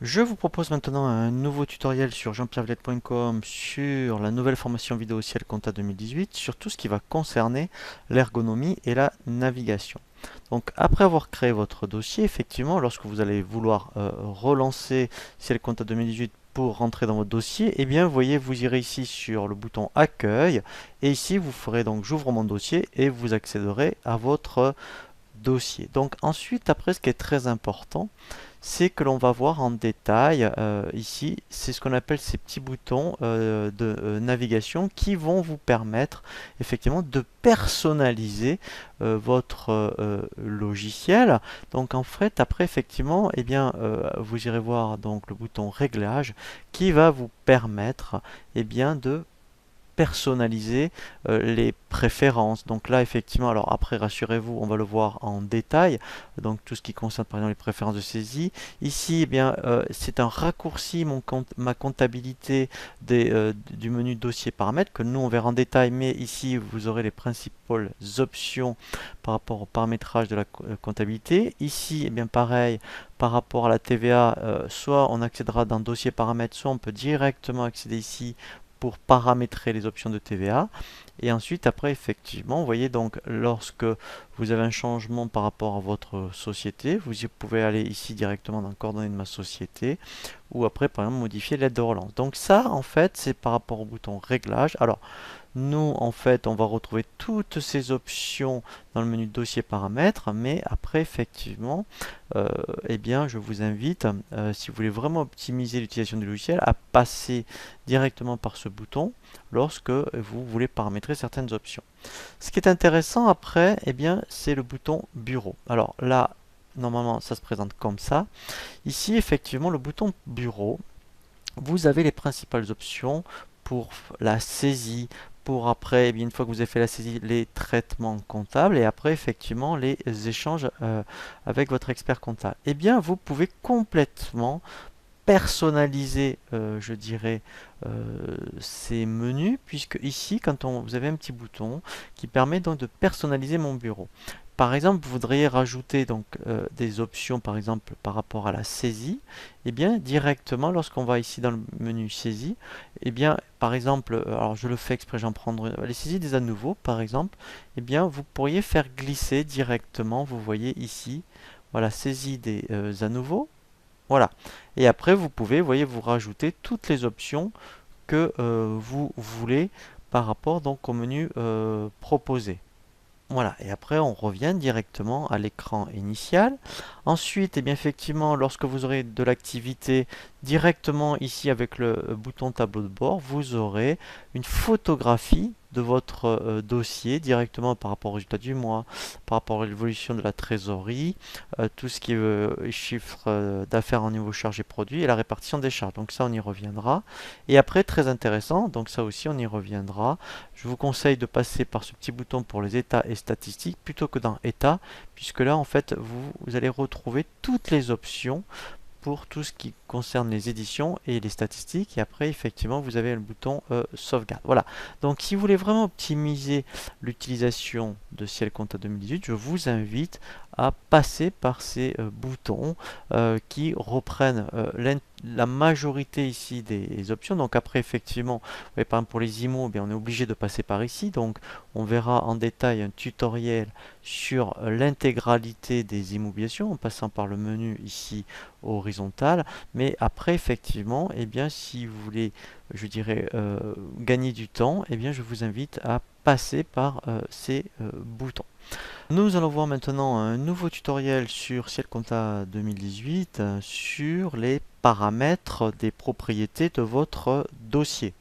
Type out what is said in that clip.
Je vous propose maintenant un nouveau tutoriel sur jeanpierrevilette.com sur la nouvelle formation vidéo Ciel Compta 2018 sur tout ce qui va concerner l'ergonomie et la navigation. Donc après avoir créé votre dossier, effectivement, lorsque vous allez vouloir relancer Ciel Compta 2018 pour rentrer dans votre dossier, eh bien, vous voyez, vous irez ici sur le bouton Accueil et ici vous ferez donc J'ouvre mon dossier et vous accéderez à votre dossier. Donc ensuite, après, ce qui est très important, c'est que l'on va voir en détail ici, c'est ce qu'on appelle ces petits boutons de navigation qui vont vous permettre effectivement de personnaliser votre logiciel. Donc en fait, après effectivement, eh bien, vous irez voir donc le bouton réglage qui va vous permettre eh bien, de personnaliser les préférences. Donc là, effectivement, alors après, rassurez-vous, on va le voir en détail. Donc tout ce qui concerne par exemple les préférences de saisie. Ici, eh bien, c'est un raccourci ma comptabilité du menu dossier paramètres que nous on verra en détail. Mais ici, vous aurez les principales options par rapport au paramétrage de la comptabilité. Ici, eh bien, pareil. Par rapport à la TVA, soit on accédera dans dossier paramètres, soit on peut directement accéder ici pour paramétrer les options de TVA. Et ensuite, après, effectivement, vous voyez donc lorsque vous avez un changement par rapport à votre société, vous pouvez aller ici directement dans coordonnées de ma société ou après, par exemple, modifier l'aide de relance. Donc ça, en fait, c'est par rapport au bouton réglage. Alors, nous, en fait, on va retrouver toutes ces options dans le menu dossier paramètres, mais après, effectivement, eh bien, je vous invite, si vous voulez vraiment optimiser l'utilisation du logiciel, à passer directement par ce bouton lorsque vous voulez paramétrer certaines options. Ce qui est intéressant après, eh bien, c'est le bouton bureau. Alors là, normalement, ça se présente comme ça. Ici, effectivement, le bouton bureau, vous avez les principales options pour la saisie, pour après, eh bien, une fois que vous avez fait la saisie, les traitements comptables et après, effectivement, les échanges avec votre expert comptable. Eh bien, vous pouvez complètement personnaliser, je dirais, ces menus, puisque ici, vous avez un petit bouton qui permet donc de personnaliser mon bureau. Par exemple, vous voudriez rajouter donc des options, par exemple par rapport à la saisie, et bien directement lorsqu'on va ici dans le menu saisie, et bien par exemple, alors je le fais exprès, j'en prendrai les saisies des à nouveau, par exemple, et bien vous pourriez faire glisser directement, vous voyez ici, voilà, saisie des à nouveau, voilà. Et après, vous pouvez, vous voyez, vous rajouter toutes les options que vous voulez par rapport donc au menu proposé. Voilà, et après on revient directement à l'écran initial. Ensuite, eh bien, effectivement, lorsque vous aurez de l'activité directement ici avec le bouton tableau de bord, vous aurez une photographie de votre dossier directement par rapport au résultat du mois, par rapport à l'évolution de la trésorerie, tout ce qui est chiffre d'affaires en niveau charges et produits et la répartition des charges. Donc ça, on y reviendra. Et après, très intéressant, donc ça aussi, on y reviendra. Je vous conseille de passer par ce petit bouton pour les états et statistiques plutôt que dans état, puisque là, en fait, vous allez retrouver toutes les options pour tout ce qui concerne les éditions et les statistiques. Et après, effectivement, vous avez le bouton sauvegarde. Voilà. Donc, si vous voulez vraiment optimiser l'utilisation de Ciel Compta 2018, je vous invite à passer par ces boutons qui reprennent la majorité ici des options. Donc après, effectivement, vous voyez, par exemple pour les IMO, bien, on est obligé de passer par ici. Donc on verra en détail un tutoriel sur l'intégralité des immobilisations en passant par le menu ici horizontal. Mais après, effectivement, eh bien, si vous voulez, je dirais, gagner du temps, eh bien, je vous invite à passer par ces boutons. Nous allons voir maintenant un nouveau tutoriel sur Ciel Compta 2018 sur les paramètres des propriétés de votre dossier.